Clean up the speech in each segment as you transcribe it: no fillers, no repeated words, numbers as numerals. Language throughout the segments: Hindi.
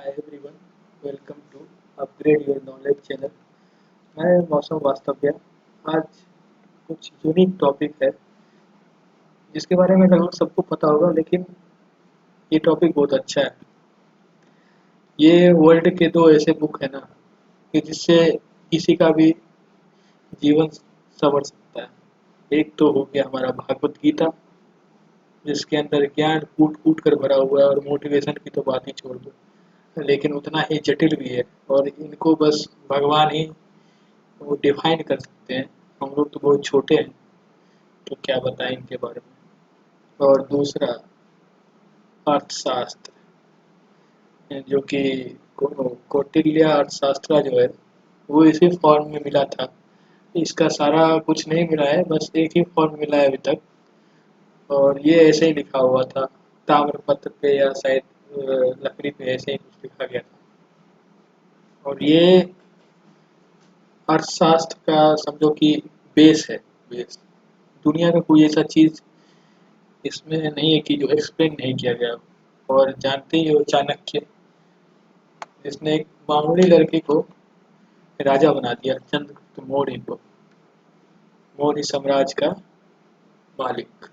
Hi everyone, welcome to Upgrade Your Knowledge channel. मैं मौसम वास्तव्य आज कुछ यूनिक टॉपिक है जिसके बारे में लगभग सबको पता होगा, लेकिन ये टॉपिक बहुत अच्छा है। ये वर्ल्ड के दो ऐसे बुक है ना कि जिससे किसी का भी जीवन संवर सकता है। एक तो हो गया हमारा भागवत गीता, जिसके अंदर ज्ञान कूट कूट कर भरा हुआ है, और मोटिवेशन की तो बात ही छोड़ दो, लेकिन उतना ही जटिल भी है। और इनको बस भगवान ही वो डिफाइन कर सकते हैं। हम लोग तो बहुत छोटे हैं, तो क्या बताएं इनके बारे में। और दूसरा अर्थशास्त्र, जो कि कौटिल्य अर्थशास्त्र जो है वो इसी फॉर्म में मिला था। इसका सारा कुछ नहीं मिला है, बस एक ही फॉर्म मिला है अभी तक। और ये ऐसे ही लिखा हुआ था ताम्रपत्र पे, या शायद लकड़ी पे ऐसे ही कुछ लिखा गया था। और ये अर्थशास्त्र का समझो कि बेस है। बेस दुनिया में कोई ऐसा चीज इसमें नहीं है कि जो एक्सप्लेन नहीं किया गया हो। और जानते ही हो चाणक्य, जिसने एक मामूली लड़के को राजा बना दिया, चंद्रगुप्त मौर्य को, मौर्य साम्राज्य का मालिक।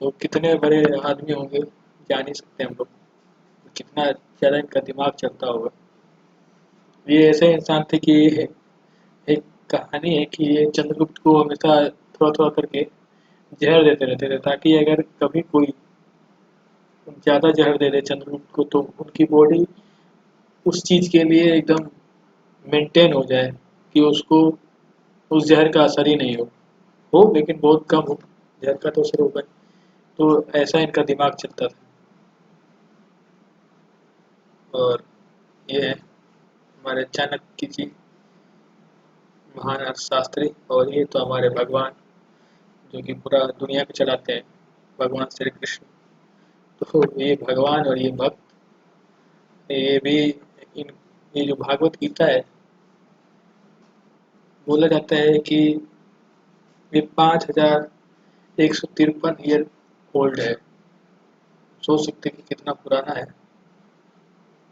तो कितने बड़े आदमी होंगे जान ही सकते हैं हम लोग, कितना ज़्यादा इनका दिमाग चलता होगा। ये ऐसे इंसान थे कि एक कहानी है कि ये चंद्रगुप्त को हमेशा थोड़ा थोड़ा करके जहर देते रहते थे, ताकि अगर कभी कोई ज़्यादा जहर दे दे चंद्रगुप्त को तो उनकी बॉडी उस चीज़ के लिए एकदम मेंटेन हो जाए, कि उसको उस जहर का असर ही नहीं हो लेकिन बहुत कम हो। जहर का तो असर होगा, तो ऐसा इनका दिमाग चलता था। और ये है हमारे चाणक्य जी, महान अर्थशास्त्री। और ये तो हमारे भगवान, जो कि पूरा दुनिया को चलाते हैं, भगवान श्री कृष्ण। तो ये भगवान और ये भक्त, ये भी इन ये जो भागवत गीता है, बोला जाता है कि ये 5153 ईयर ओल्ड है। सोच सकते हैं कि कितना पुराना है।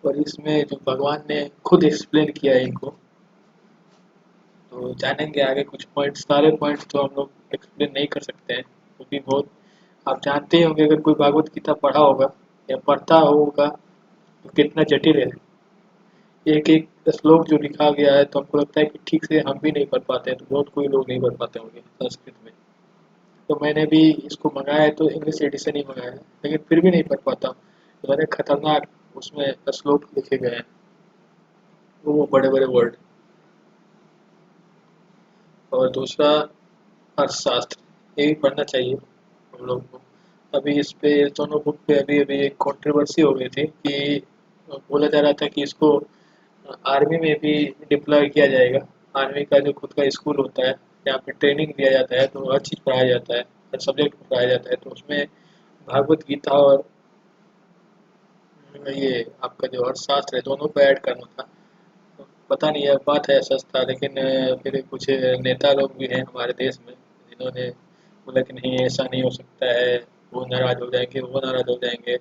और इसमें जो भगवान ने खुद एक्सप्लेन किया है इनको, तो जानेंगे आगे कुछ पॉइंट्स। सारे पॉइंट्स तो हम लोग एक्सप्लेन नहीं कर सकते हैं, क्योंकि बहुत, आप जानते ही होंगे अगर कोई भागवत गीता पढ़ा होगा या पढ़ता होगा तो कितना जटिल है। एक एक श्लोक जो लिखा गया है, तो हमको लगता है कि ठीक से हम भी नहीं पढ़ पाते हैं, तो बहुत कोई लोग नहीं पढ़ पाते होंगे संस्कृत में। तो मैंने भी इसको मंगाया है, तो इंग्लिश एडिशन ही मंगाया है, लेकिन फिर भी नहीं पढ़ पाता। तो मैंने खतरनाक उसमें श्लोक लिखे गए हैं, वो बड़े बड़े वर्ड। और दूसरा अर्थशास्त्र, ये भी पढ़ना चाहिए हम लोग को। अभी इस पे दोनों बुक पे अभी अभी एक कंट्रोवर्सी हो गई थी कि बोला जा रहा था कि इसको आर्मी में भी डिप्लॉय किया जाएगा। आर्मी का जो खुद का स्कूल होता है, जहाँ पे ट्रेनिंग दिया जाता है, तो हर चीज़ पढ़ाया जाता है, हर सब्जेक्ट पढ़ाया जाता है, तो उसमें भागवत गीता और ये आपका जो अर्थशास्त्र है, दोनों को ऐड करना था। तो पता नहीं, यह बात है सच था, लेकिन फिर कुछ नेता लोग भी हैं हमारे देश में जिन्होंने बोला कि नहीं ऐसा नहीं हो सकता है, वो नाराज़ हो जाएंगे, वो नाराज़ हो जाएंगे।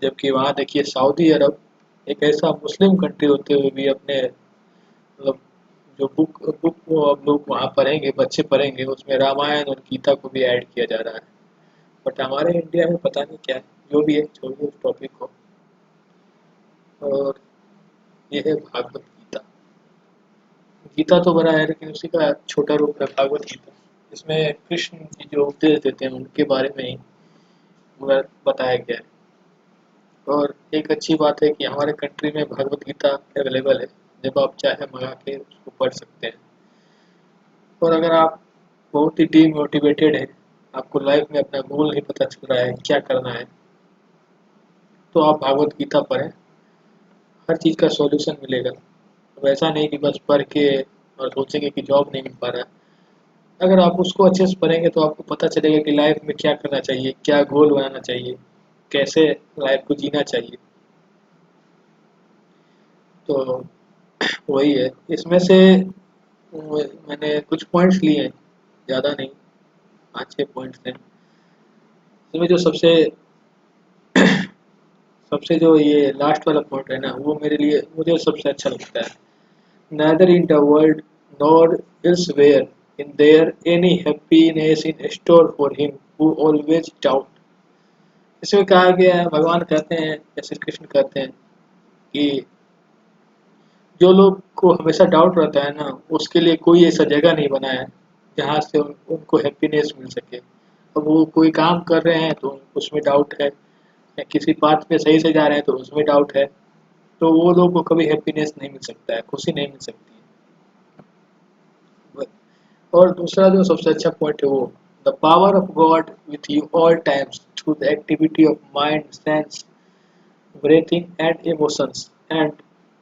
जबकि वहाँ देखिए सऊदी अरब एक ऐसा मुस्लिम कंट्री होते हुए भी अपने मतलब जो बुक बुक को अब लोग वहाँ पढ़ेंगे, बच्चे पढ़ेंगे, उसमें रामायण और गीता को भी ऐड किया जा रहा है। बट हमारे इंडिया में पता नहीं क्या है। जो भी है छोड़िए उस टॉपिक को। और ये है भागवत गीता। गीता तो बड़ा है, लेकिन उसी का छोटा रूप है भागवत गीता। इसमें कृष्ण जी जो उपदेश देते हैं उनके बारे में ही पूरा बताया गया है। और एक अच्छी बात है कि हमारे कंट्री में भगवत गीता अवेलेबल है, जब आप चाहे मंगा के उसको पढ़ सकते हैं। और अगर आप बहुत ही डीमोटिवेटेड हैं, आपको लाइफ में अपना गोल नहीं पता चल रहा है क्या करना है, तो आप भागवत गीता पढ़ें, हर चीज़ का सॉल्यूशन मिलेगा। वैसा नहीं कि बस पढ़ के और सोचेंगे कि जॉब नहीं मिल पा रहा है। अगर आप उसको अच्छे से पढ़ेंगे तो आपको पता चलेगा कि लाइफ में क्या करना चाहिए, क्या गोल बनाना चाहिए, कैसे लाइफ को जीना चाहिए। तो वही है इसमें से। मैंने कुछ पॉइंट्स लिए हैं, ज़्यादा नहीं, 5-6 पॉइंट्स हैं। इसमें जो सबसे सबसे जो ये लास्ट वाला पॉइंट है ना, वो मेरे लिए मुझे सबसे अच्छा लगता है। Neither in the world nor elsewhere is there any happiness in store for him who always doubt। इसमें कहा गया है, भगवान कहते हैं या श्री कृष्ण कहते हैं कि जो लोग को हमेशा डाउट रहता है ना, उसके लिए कोई ऐसा जगह नहीं बना है जहाँ से उनको हैप्पीनेस मिल सके। अब वो कोई काम कर रहे हैं तो उसमें डाउट है, या किसी बात पे सही से जा रहे हैं तो उसमें डाउट है, तो वो लोगों को कभी हैप्पीनेस नहीं मिल सकता है, खुशी नहीं मिल सकती है। और दूसरा जो सबसे अच्छा पॉइंट है वो, the power of God with you all times through the activity of mind, sense, breathing and emotions and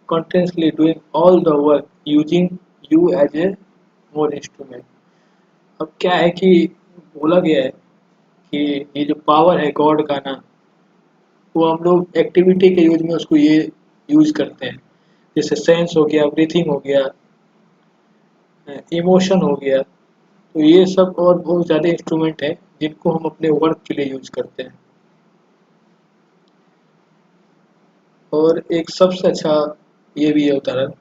continuously doing all the work using you as a more instrument। अब क्या है कि बोला गया है कि ये जो पावर है गॉड का ना, वो हम लोग एक्टिविटी के यूज में उसको ये यूज करते हैं। जैसे सेंस हो गया, ब्रीथिंग हो गया, इमोशन हो गया, तो ये सब और बहुत ज़्यादा इंस्ट्रूमेंट है जिनको हम अपने वर्क के लिए यूज करते हैं। और एक सबसे अच्छा ये भी है उदाहरण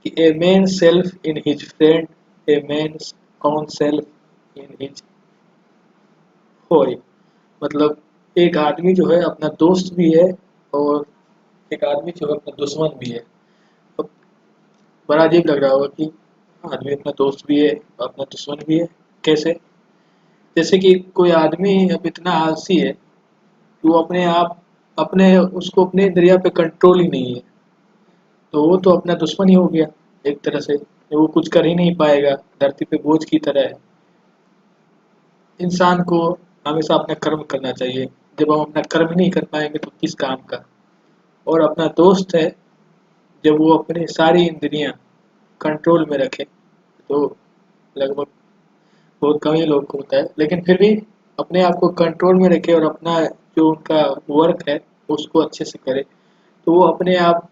कि a man self in his friend, a man on self in his होय। मतलब एक आदमी जो है अपना दोस्त भी है, और एक आदमी जो है अपना दुश्मन भी है। अब बड़ा अजीब लग रहा होगा कि आदमी अपना दोस्त भी है, अपना दुश्मन भी है, कैसे? जैसे कि कोई आदमी अब इतना आलसी है कि वो अपने आप अपने उसको अपने दरिया पे कंट्रोल ही नहीं है, तो वो तो अपना दुश्मन ही हो गया एक तरह से। वो कुछ कर ही नहीं पाएगा, धरती पे बोझ की तरह है। इंसान को हमेशा अपना कर्म करना चाहिए। जब हम अपना कर्म ही नहीं कर पाएंगे तो किस काम का? और अपना दोस्त है, जब वो अपनी सारी इंद्रियां कंट्रोल में रखे, तो लगभग बहुत कम ही लोग को होता है, लेकिन फिर भी अपने आप को कंट्रोल में रखे और अपना जो उनका वर्क है उसको अच्छे से करे, तो वो अपने आप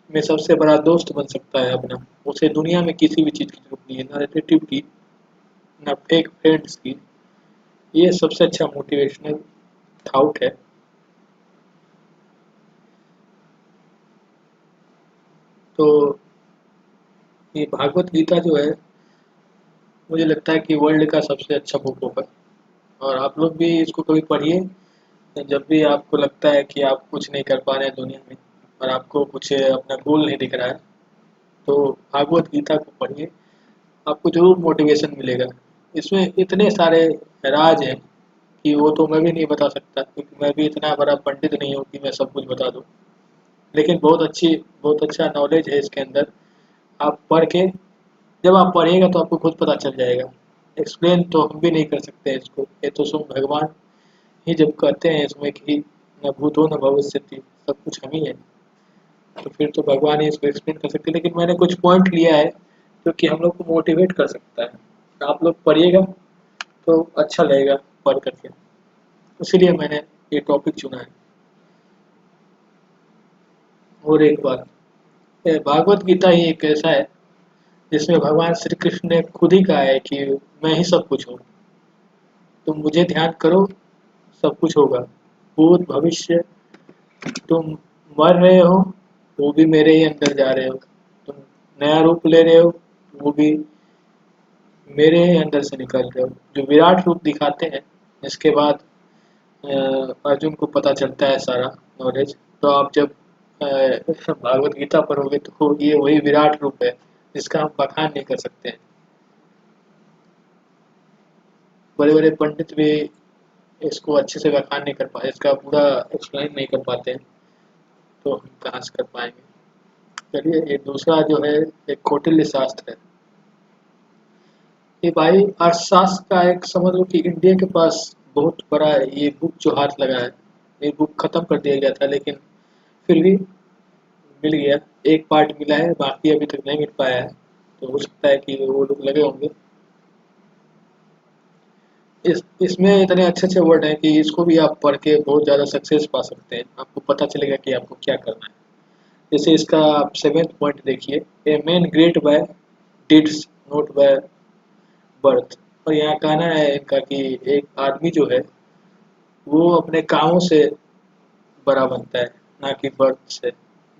में सबसे बड़ा दोस्त बन सकता है अपना। उसे दुनिया में किसी भी चीज़ की जरूरत नहीं है, ना रिलेटिव की, ना फेक फ्रेंड्स की। ये सबसे अच्छा मोटिवेशनल थाउट है। तो ये भागवत गीता जो है, मुझे लगता है कि वर्ल्ड का सबसे अच्छा बुक होगा। और आप लोग भी इसको कभी पढ़िए, जब भी आपको लगता है कि आप कुछ नहीं कर पा रहे हैं दुनिया में, और आपको कुछ अपना गोल नहीं दिख रहा है, तो भागवत गीता को पढ़िए, आपको जरूर मोटिवेशन मिलेगा। इसमें इतने सारे राज हैं कि वो तो मैं भी नहीं बता सकता, क्योंकि मैं भी इतना बड़ा पंडित नहीं हूँ कि मैं सब कुछ बता दूँ। लेकिन बहुत अच्छा नॉलेज है इसके अंदर। आप पढ़ के, जब आप पढ़िएगा तो आपको खुद पता चल जाएगा। एक्सप्लेन तो हम भी नहीं कर सकते हैं इसको, ये तो स्वयं भगवान ही जब कहते हैं इसमें कि न भूतो न भविष्यति, सब कुछ हम ही है, तो फिर तो भगवान ही इसको एक्सप्लेन कर सकते हैं। लेकिन मैंने कुछ पॉइंट लिया है जो कि हम लोग को मोटिवेट कर सकता है। आप लोग पढ़िएगा तो अच्छा लगेगा पढ़ करके, इसीलिए मैंने ये टॉपिक चुना है। और एक बात, भागवत गीता ही एक ऐसा है जिसमें भगवान श्री कृष्ण ने खुद ही कहा है कि मैं ही सब कुछ हूँ, तुम मुझे ध्यान करो, सब कुछ होगा। भूत भविष्य, तुम मर रहे हो वो भी मेरे ही अंदर जा रहे हो, तुम नया रूप ले रहे हो वो भी मेरे ही अंदर से निकल रहे हो। जो विराट रूप दिखाते हैं, इसके बाद अर्जुन को पता चलता है सारा नॉलेज। तो आप जब भागवत गीता पढ़ोगे तो ये वही विराट रूप है जिसका हम बखान नहीं कर सकते हैं। बड़े बड़े पंडित भी इसको अच्छे से बखान नहीं कर पाए, इसका पूरा एक्सप्लेन नहीं कर पाते हैं, तो हम कहाँ से कर पाएंगे। चलिए, ये दूसरा जो है एक कौटिल्य शास्त्र है। ये भाई अर्थशास्त्र का एक, समझ लो कि इंडिया के पास बहुत बड़ा ये बुक जो हाथ लगा है। ये बुक खत्म कर दिया गया था, लेकिन फिर भी मिल गया। एक पार्ट मिला है, बाकी अभी तक नहीं मिल पाया है, तो हो सकता है कि वो लोग लगे होंगे। इसमें इतने अच्छे अच्छे वर्ड हैं कि इसको भी आप पढ़ के बहुत ज़्यादा सक्सेस पा सकते हैं। आपको पता चलेगा कि आपको क्या करना है। जैसे इसका आप 7th पॉइंट देखिए, a man great by deeds not by birth. और यहाँ कहना है इनका कि एक आदमी जो है वो अपने कामों से बड़ा बनता है, ना कि बर्थ से,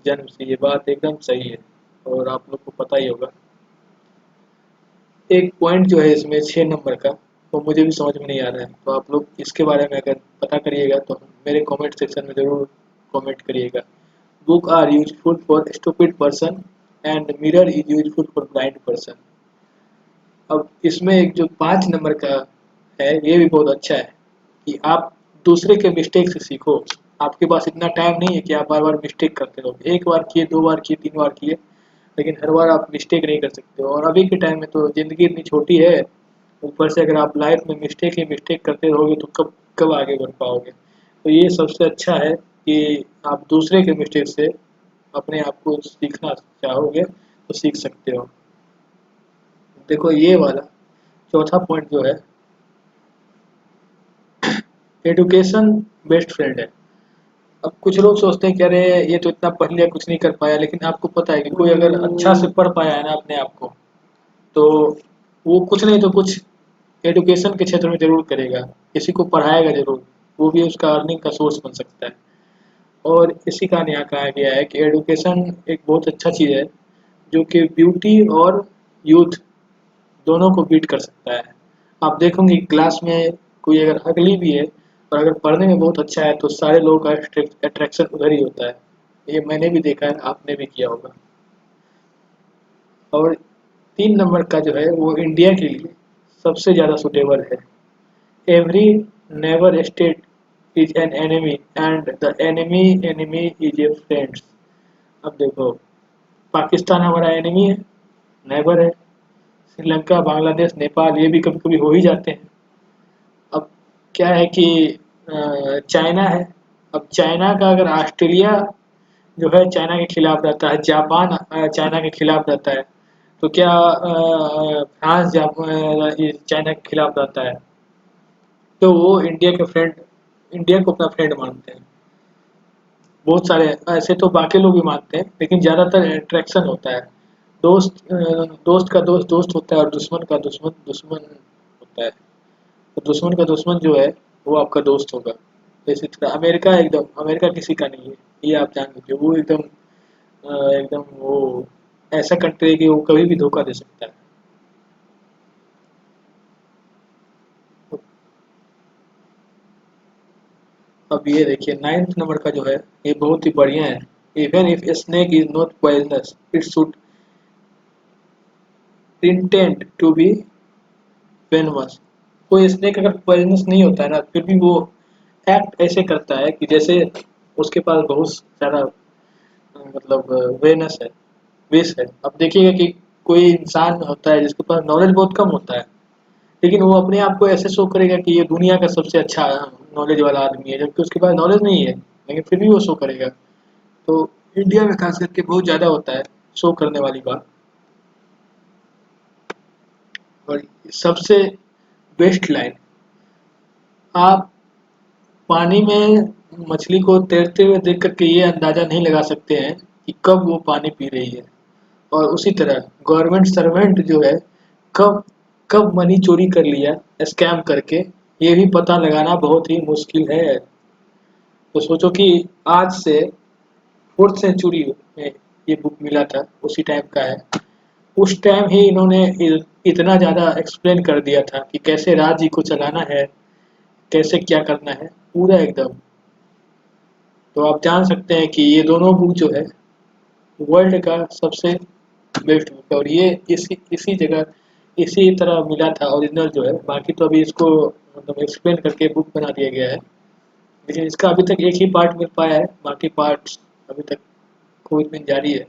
जन्म से। ये बात एकदम सही है और आप लोग को पता ही होगा। एक पॉइंट जो है इसमें 6 नंबर का, वो मुझे भी समझ में नहीं आ रहा है, तो आप लोग इसके बारे में अगर पता करिएगा तो मेरे कमेंट सेक्शन में ज़रूर कमेंट करिएगा। Book are useful for stupid person and mirror is useful for blind person. अब इसमें एक जो 5 नंबर का है, ये भी बहुत अच्छा है कि आप दूसरे के मिस्टेक से सीखो। आपके पास इतना टाइम नहीं है कि आप बार बार मिस्टेक करते रहो, एक बार किए, 2 बार किए, 3 बार किए, लेकिन हर बार आप मिस्टेक नहीं कर सकते हो। और अभी के टाइम में तो ज़िंदगी इतनी छोटी है, ऊपर से अगर आप लाइफ में मिस्टेक ही मिस्टेक करते रहोगे तो कब कब आगे बढ़ पाओगे। तो ये सबसे अच्छा है कि आप दूसरे के मिस्टेक से अपने आप को सीखना चाहोगे तो सीख सकते हो। देखो ये वाला चौथा पॉइंट जो है, एडुकेशन बेस्ट फ्रेंड है। अब कुछ लोग सोचते हैं कि अरे ये तो इतना पढ़ लिया, कुछ नहीं कर पाया, लेकिन आपको पता है कि कोई अगर अच्छा से पढ़ पाया है ना अपने आप को, तो वो कुछ नहीं तो कुछ एडुकेशन के क्षेत्र में ज़रूर करेगा, किसी को पढ़ाएगा ज़रूर, वो भी उसका अर्निंग का सोर्स बन सकता है। और इसी कारण यहाँ कहा गया है कि एडुकेशन एक बहुत अच्छा चीज़ है जो कि ब्यूटी और यूथ दोनों को बीट कर सकता है। आप देखोगे क्लास में कोई अगर अगली भी है और अगर पढ़ने में बहुत अच्छा है तो सारे लोगों का अट्रैक्शन उधर ही होता है। ये मैंने भी देखा है, आपने भी किया होगा। और 3 नंबर का जो है वो इंडिया के लिए सबसे ज़्यादा सुटेबल है। Every neighbour state is an enemy and the enemy enemy is a friends. अब देखो, पाकिस्तान हमारा एनिमी है, नेबर है। श्रीलंका, बांग्लादेश, नेपाल, ये भी कभी कभी हो ही जाते हैं। अब क्या है कि चाइना है। अब चाइना का अगर ऑस्ट्रेलिया जो है चाइना के खिलाफ रहता है, जापान चाइना के खिलाफ रहता है, तो क्या फ्रांस ये चाइना के खिलाफ रहता है, तो वो इंडिया के फ्रेंड, इंडिया को अपना फ्रेंड मानते हैं। बहुत सारे ऐसे तो बाकी लोग भी मानते हैं, लेकिन ज़्यादातर इंटरेक्शन होता है। दोस्त का दोस्त दोस्त होता है और दुश्मन का दुश्मन दुश्मन होता है। तो दुश्मन का दुश्मन जो है वो आपका दोस्त होगा। तो इसी तरह अमेरिका, एकदम अमेरिका किसी का नहीं है, ये आप जान लीजिए। वो एकदम एकदम वो ऐसा कंट्री है कि वो कभी भी धोखा दे सकता है। तो अब ये देखिए 9th नंबर का जो है, ये बहुत ही बढ़िया है। Even if snake is not poisonous it should intend to be venomous. कोई स्नेक अगर पॉइजनस नहीं होता है ना, फिर भी वो एक्ट ऐसे करता है कि जैसे उसके पास बहुत ज़्यादा मतलब वेनस है, विष है। अब देखिएगा कि कोई इंसान होता है जिसके पास नॉलेज बहुत कम होता है, लेकिन वो अपने आप को ऐसे शो करेगा कि ये दुनिया का सबसे अच्छा नॉलेज वाला आदमी है, जबकि उसके पास नॉलेज नहीं है, लेकिन फिर भी वो शो करेगा। तो इंडिया में खास करके बहुत ज़्यादा होता है शो करने वाली बात। और सबसे बेस्ट लाइन, आप पानी में मछली को तैरते हुए देख करके ये अंदाज़ा नहीं लगा सकते हैं कि कब वो पानी पी रही है। और उसी तरह गवर्नमेंट सर्वेंट जो है, कब कब मनी चोरी कर लिया स्कैम करके, ये भी पता लगाना बहुत ही मुश्किल है। तो सोचो कि आज से 4th सेंचुरी में ये बुक मिला था, उसी टाइम का है। उस टाइम ही इन्होंने इतना ज़्यादा एक्सप्लेन कर दिया था कि कैसे राज्य को चलाना है, कैसे क्या करना है, पूरा एकदम। तो आप जान सकते हैं कि ये दोनों बुक जो है वर्ल्ड का सबसे बेस्ट बुक है। और ये इसी इसी जगह इसी तरह मिला था ओरिजिनल जो है, बाकी तो अभी इसको मतलब एक्सप्लेन करके बुक बना दिया गया है। लेकिन इसका अभी तक एक ही पार्ट मिल पाया है, बाकी पार्ट्स अभी तक खोजबीन जारी है।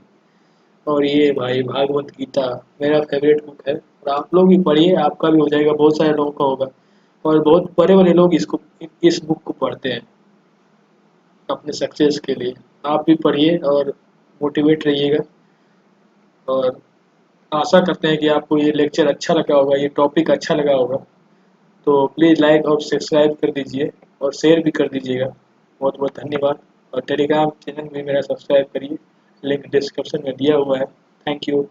और ये भाई भागवत गीता मेरा फेवरेट बुक है, और आप लोग भी पढ़िए, आपका भी हो जाएगा, बहुत सारे लोगों का होगा। और बहुत बड़े बड़े लोग इसको इस बुक को पढ़ते हैं अपने सक्सेस के लिए। आप भी पढ़िए और मोटिवेट रहिएगा। और आशा करते हैं कि आपको ये लेक्चर अच्छा लगा होगा, ये टॉपिक अच्छा लगा होगा। तो प्लीज़ लाइक और सब्सक्राइब कर दीजिए और शेयर भी कर दीजिएगा। बहुत बहुत धन्यवाद। और टेलीग्राम चैनल भी मेरा सब्सक्राइब करिए, लिंक डिस्क्रिप्शन में दिया हुआ है। Thank you.